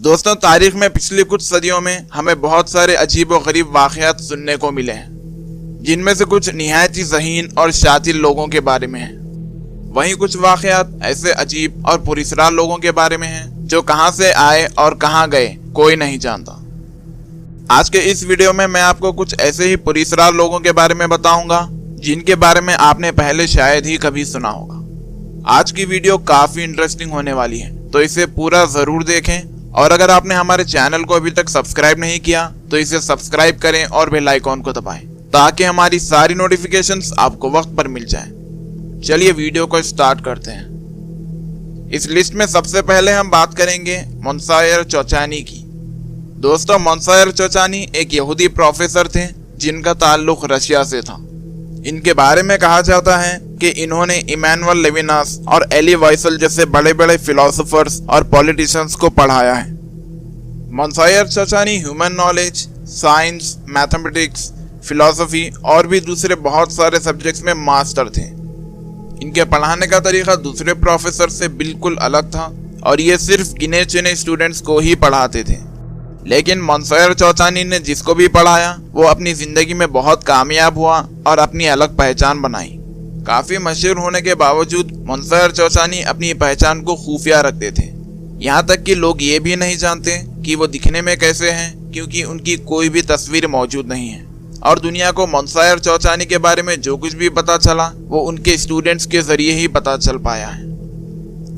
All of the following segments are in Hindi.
दोस्तों, तारीख में पिछली कुछ सदियों में हमें बहुत सारे अजीब व गरीब वाक़यात सुनने को मिले हैं, जिनमें से कुछ निहायत ही ज़हीन और शातिर लोगों के बारे में हैं। वहीं कुछ वाक़यात ऐसे अजीब और पुरअसरार लोगों के बारे में हैं जो कहां से आए और कहां गए कोई नहीं जानता। आज के इस वीडियो में मैं आपको कुछ ऐसे ही पुरअसरार लोगों के बारे में बताऊंगा जिनके बारे में आपने पहले शायद ही कभी सुना होगा। आज की वीडियो काफ़ी इंटरेस्टिंग होने वाली है, तो इसे पूरा ज़रूर देखें। और अगर आपने हमारे चैनल को अभी तक सब्सक्राइब नहीं किया तो इसे सब्सक्राइब करें और बेल आइकॉन को दबाएं ताकि हमारी सारी नोटिफिकेशंस आपको वक्त पर मिल जाएं। चलिए वीडियो को स्टार्ट करते हैं। इस लिस्ट में सबसे पहले हम बात करेंगे मोंसायर चौचानी की। दोस्तों, मोंसायर चौचानी एक यहूदी प्रोफेसर थे जिनका ताल्लुक रशिया से था। इनके बारे में कहा जाता है कि इन्होंने इमैनुअल लेविनास और एली वाइसल जैसे बड़े बड़े फिलोसोफर्स और पॉलिटिशियंस को पढ़ाया है। Monsieur Chouchani human knowledge, science, mathematics, philosophy और भी दूसरे बहुत सारे सब्जेक्ट्स में मास्टर थे। इनके पढ़ाने का तरीका दूसरे प्रोफेसर से बिल्कुल अलग था और ये सिर्फ गिने चुने स्टूडेंट्स को ही पढ़ाते थे। लेकिन मोंसायर चौचानी ने जिसको भी पढ़ाया वो अपनी जिंदगी में बहुत कामयाब हुआ और अपनी अलग पहचान बनाई। काफी मशहूर होने के बावजूद मोंसायर चौचानी अपनी पहचान को खुफिया रखते थे। यहाँ तक कि लोग ये भी नहीं जानते कि वो दिखने में कैसे हैं, क्योंकि उनकी कोई भी तस्वीर मौजूद नहीं है। और दुनिया को मोंसायर चौचानी के बारे में जो कुछ भी पता चला वो उनके स्टूडेंट्स के जरिए ही पता चल पाया है।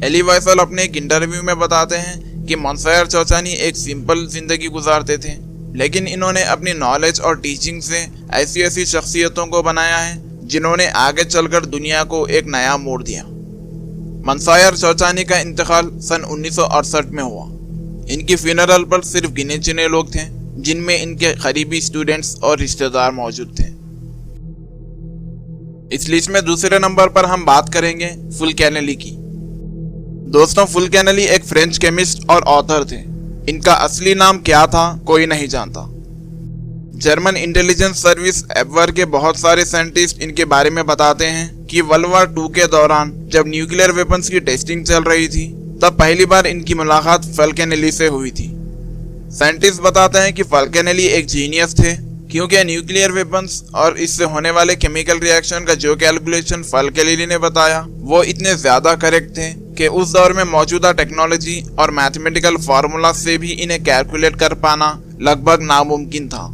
एली वाइसल अपने एक इंटरव्यू में बताते हैं कि मोंसायर चौचानी एक सिंपल जिंदगी गुजारते थे, लेकिन इन्होंने अपनी नॉलेज और टीचिंग से ऐसी ऐसी शख्सियतों को बनाया है जिन्होंने आगे चलकर दुनिया को एक नया मोड़ दिया। मोंसायर चौचानी का इंतकाल सन 1968 में हुआ। इनकी फ्यूनरल पर सिर्फ गिने चुने लोग थे, जिनमें इनके करीबी स्टूडेंट्स और रिश्तेदार मौजूद थे। इस लिस्ट में दूसरे नंबर पर हम बात करेंगे फुल्कैनेली की। दोस्तों, फुल्कैनेली एक फ्रेंच केमिस्ट और ऑथर थे। इनका असली नाम क्या था कोई नहीं जानता। जर्मन इंटेलिजेंस सर्विस एबवर के बहुत सारे साइंटिस्ट इनके बारे में बताते हैं कि वर्ल्ड वॉर 2 के दौरान जब न्यूक्लियर वेपन्स की टेस्टिंग चल रही थी तब पहली बार इनकी मुलाकात फुल्कैनेली से हुई थी। साइंटिस्ट बताते हैं कि फुल्कैनेली एक जीनियस थे, क्योंकि न्यूक्लियर वेपन्स और इससे होने वाले केमिकल रिएक्शन का जो कैलकुलेशन फुल्कैनेली ने बताया वो इतने ज्यादा करेक्ट थे कि उस दौर में मौजूदा टेक्नोलॉजी और मैथमेटिकल फार्मूला से भी इन्हें कैलकुलेट कर पाना लगभग नामुमकिन था।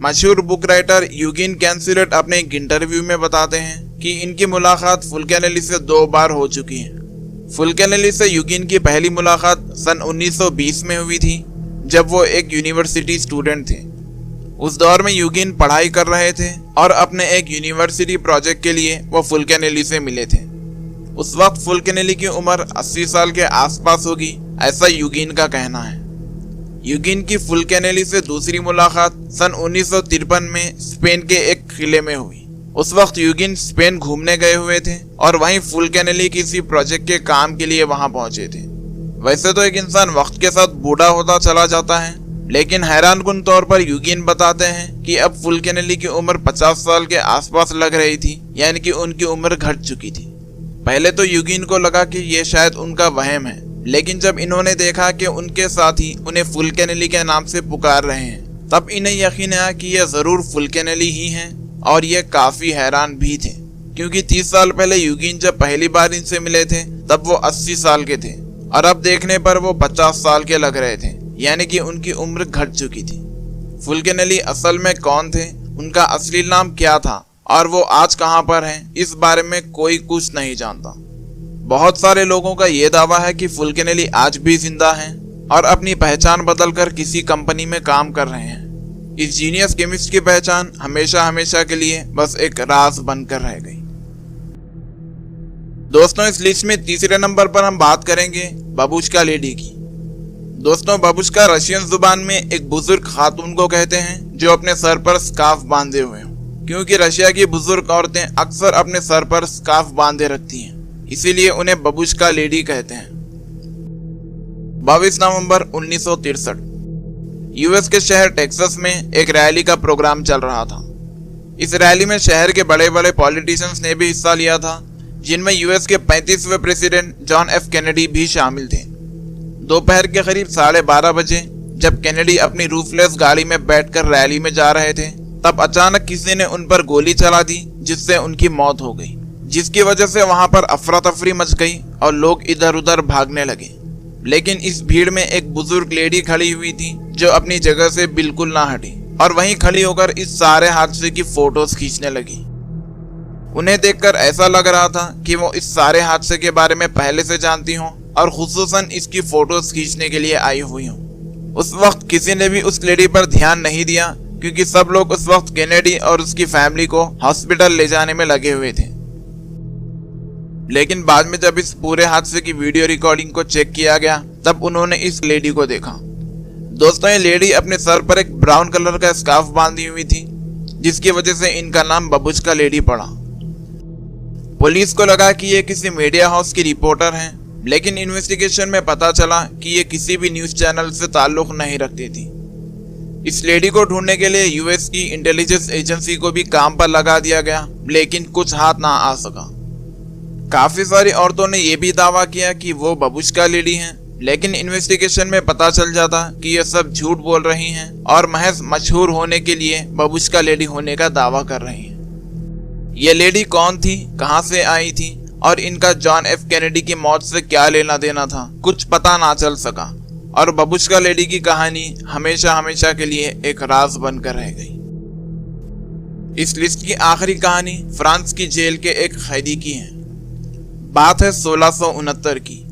मशहूर बुक राइटर यूजीन कैंसिलेट अपने एक इंटरव्यू में बताते हैं कि इनकी मुलाकात फुल्कैनेली से 2 बार हो चुकी है। फुल्कैनेली से यूजीन की पहली मुलाकात सन 1920 में हुई थी, जब वो एक यूनिवर्सिटी स्टूडेंट थे। उस दौर में यूजीन पढ़ाई कर रहे थे और अपने एक यूनिवर्सिटी प्रोजेक्ट के लिए वो फुल्कैनेली से मिले थे। उस वक्त फुल्कैनेली की उम्र 80 साल के आसपास होगी, ऐसा यूजीन का कहना है। यूजीन की फुल्कैनेली से दूसरी मुलाकात सन 1953 में स्पेन के एक किले में हुई। उस वक्त यूजीन स्पेन घूमने गए हुए थे और वहीं फुल्कैनेली किसी प्रोजेक्ट के काम के लिए वहां पहुंचे थे। वैसे तो एक इंसान वक्त के साथ बूढ़ा होता चला जाता है, लेकिन हैरानकुन तौर पर यूजीन बताते हैं कि अब फुल्कैनेली की उम्र 50 साल के आसपास लग रही थी, यानी कि उनकी उम्र घट चुकी थी। पहले तो यूजीन को लगा कि ये शायद उनका वहम है, लेकिन जब इन्होंने देखा कि उनके साथी उन्हें फुल्कैनेली के नाम से पुकार रहे हैं, तब इन्हें यकीन आया कि ये जरूर फुल्कैनेली ही हैं। और ये काफी हैरान भी थे, क्योंकि 30 साल पहले यूजीन जब पहली बार इनसे मिले थे तब वो 80 साल के थे और अब देखने पर वो 50 साल के लग रहे थे, यानी कि उनकी उम्र घट चुकी थी। फुल्कैनेली असल में कौन थे, उनका असली नाम क्या था और वो आज कहां पर हैं, इस बारे में कोई कुछ नहीं जानता। बहुत सारे लोगों का ये दावा है कि फुल्कैनेली आज भी जिंदा हैं और अपनी पहचान बदलकर किसी कंपनी में काम कर रहे हैं। इस जीनियस केमिस्ट की पहचान हमेशा हमेशा के लिए बस एक राज बनकर रह गई। दोस्तों, इस लिस्ट में तीसरे नंबर पर हम बात करेंगे बाबूश्का लेडी की। दोस्तों, बाबूश्का रशियन जुबान में एक बुजुर्ग खातून को कहते हैं जो अपने सर पर स्कार्फ बांधे हुए हो, क्योंकि रशिया की बुजुर्ग औरतें अक्सर अपने सर पर स्कार्फ बांधे रखती हैं, इसीलिए उन्हें बाबूश्का लेडी कहते हैं। 22 नवंबर 1963 यूएस के शहर टेक्सास में एक रैली का प्रोग्राम चल रहा था। इस रैली में शहर के बड़े बड़े पॉलिटिशियंस ने भी हिस्सा लिया था, जिनमें यूएस के 35वें प्रेसिडेंट जॉन एफ कैनेडी भी शामिल थे। दोपहर के करीब 12:30 बजे जब केनेडी अपनी रूफलेस गाड़ी में बैठकर रैली में जा रहे थे, तब अचानक किसी ने उन पर गोली चला दी, जिससे उनकी मौत हो गई, जिसकी वजह से वहां पर अफरा तफरी मच गई और लोग इधर उधर भागने लगे। लेकिन इस भीड़ में एक बुजुर्ग लेडी खड़ी हुई थी जो अपनी जगह से बिल्कुल ना हटी और वहीं खड़ी होकर इस सारे हादसे की फोटोज खींचने लगी। उन्हें देखकर ऐसा लग रहा था कि वो इस सारे हादसे के बारे में पहले से जानती हों और खुसूसन इसकी फोटोज खींचने के लिए आई हुई हों। उस वक्त किसी ने भी उस लेडी पर ध्यान नहीं दिया, क्योंकि सब लोग उस वक्त केनेडी और उसकी फैमिली को हॉस्पिटल ले जाने में लगे हुए थे। लेकिन बाद में जब इस पूरे हादसे की वीडियो रिकॉर्डिंग को चेक किया गया, तब उन्होंने इस लेडी को देखा। दोस्तों, ये लेडी अपने सर पर एक ब्राउन कलर का स्कार्फ बांधी हुई थी, जिसकी वजह से इनका नाम बबुश्का लेडी पड़ा। पुलिस को लगा कि ये किसी मीडिया हाउस की रिपोर्टर हैं, लेकिन इन्वेस्टिगेशन में पता चला कि ये किसी भी न्यूज चैनल से ताल्लुक नहीं रखती थी। इस लेडी को ढूंढने के लिए यूएस की इंटेलिजेंस एजेंसी को भी काम पर लगा दिया गया, लेकिन कुछ हाथ ना आ सका। काफी सारी औरतों ने यह भी दावा किया कि वो बबुश्का लेडी हैं, लेकिन इन्वेस्टिगेशन में पता चल जाता कि ये सब झूठ बोल रही हैं और महज मशहूर होने के लिए बबुश्का लेडी होने का दावा कर रही हैं। ये लेडी कौन थी, कहां से आई थी और इनका जॉन एफ कैनेडी की मौत से क्या लेना देना था, कुछ पता ना चल सका और बबुश्का लेडी की कहानी हमेशा हमेशा के लिए एक राज बनकर रह गई। इस लिस्ट की आखिरी कहानी फ्रांस की जेल के एक कैदी की है। बात है 1669 की।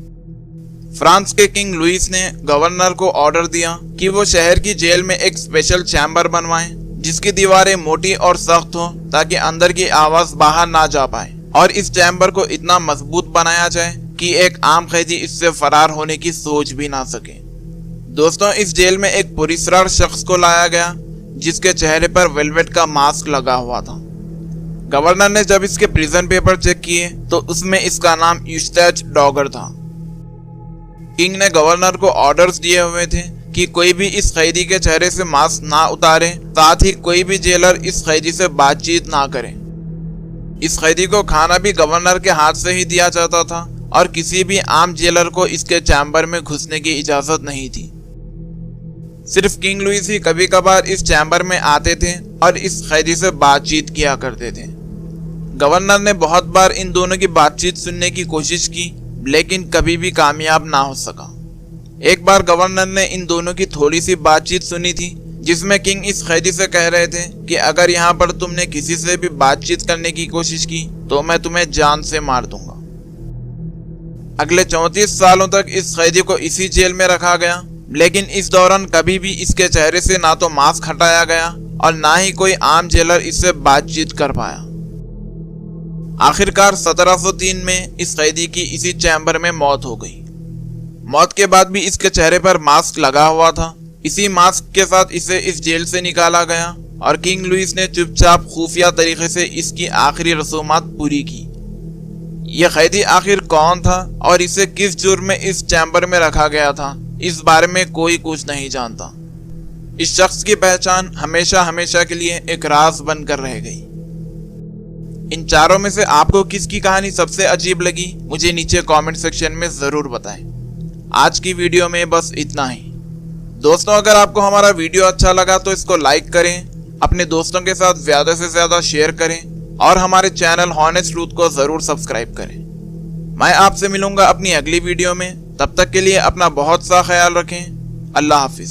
फ्रांस के किंग लुइस ने गवर्नर को ऑर्डर दिया कि वो शहर की जेल में एक स्पेशल चैम्बर बनवाएं, जिसकी दीवारें मोटी और सख्त हो ताकि अंदर की आवाज बाहर ना जा पाए, और इस चैम्बर को इतना मजबूत बनाया जाए कि एक आम कैदी इससे फरार होने की सोच भी ना सके। दोस्तों, इस जेल में एक पुलिसरार शख्स को लाया गया जिसके चेहरे पर वेलवेट का मास्क लगा हुआ था। गवर्नर ने जब इसके प्रिजन पेपर चेक किए तो उसमें इसका नाम यूस्टेच डॉगर था। किंग ने गवर्नर को ऑर्डर्स दिए हुए थे कि कोई भी इस कैदी के चेहरे से मास्क ना उतारे, साथ ही कोई भी जेलर इस कैदी से बातचीत ना करे। इस कैदी को खाना भी गवर्नर के हाथ से ही दिया जाता था और किसी भी आम जेलर को इसके चैम्बर में घुसने की इजाजत नहीं थी। सिर्फ किंग लुइस ही कभी कभार इस चैम्बर में आते थे और इस कैदी से बातचीत किया करते थे। गवर्नर ने बहुत बार इन दोनों की बातचीत सुनने की कोशिश की, लेकिन कभी भी कामयाब ना हो सका। एक बार गवर्नर ने इन दोनों की थोड़ी सी बातचीत सुनी थी, जिसमें किंग इस कैदी से कह रहे थे कि अगर यहाँ पर तुमने किसी से भी बातचीत करने की कोशिश की तो मैं तुम्हें जान से मार दूंगा। अगले 34 सालों तक इस कैदी को इसी जेल में रखा गया, लेकिन इस दौरान कभी भी इसके चेहरे से ना तो मास्क हटाया गया और ना ही कोई आम जेलर इससे बातचीत कर पाया। आखिरकार 1703 में इस कैदी की इसी चैम्बर में मौत हो गई। मौत के बाद भी इसके चेहरे पर मास्क लगा हुआ था। इसी मास्क के साथ इसे इस जेल से निकाला गया और किंग लुइस ने चुपचाप खुफिया तरीके से इसकी आखिरी रसूमात पूरी की। यह कैदी आखिर कौन था और इसे किस जुर्म में इस चैम्बर में रखा गया था, इस बारे में कोई कुछ नहीं जानता। इस शख्स की पहचान हमेशा हमेशा के लिए एक राज बनकर रह गई। इन चारों में से आपको किसकी कहानी सबसे अजीब लगी, मुझे नीचे कमेंट सेक्शन में जरूर बताएं। आज की वीडियो में बस इतना ही। दोस्तों, अगर आपको हमारा वीडियो अच्छा लगा तो इसको लाइक करें, अपने दोस्तों के साथ ज्यादा से ज्यादा शेयर करें और हमारे चैनल हॉनेस्ट ट्रूथ को जरूर सब्सक्राइब करें। मैं आपसे मिलूंगा अपनी अगली वीडियो में, तब तक के लिए अपना बहुत सा ख्याल रखें। अल्लाह हाफिज।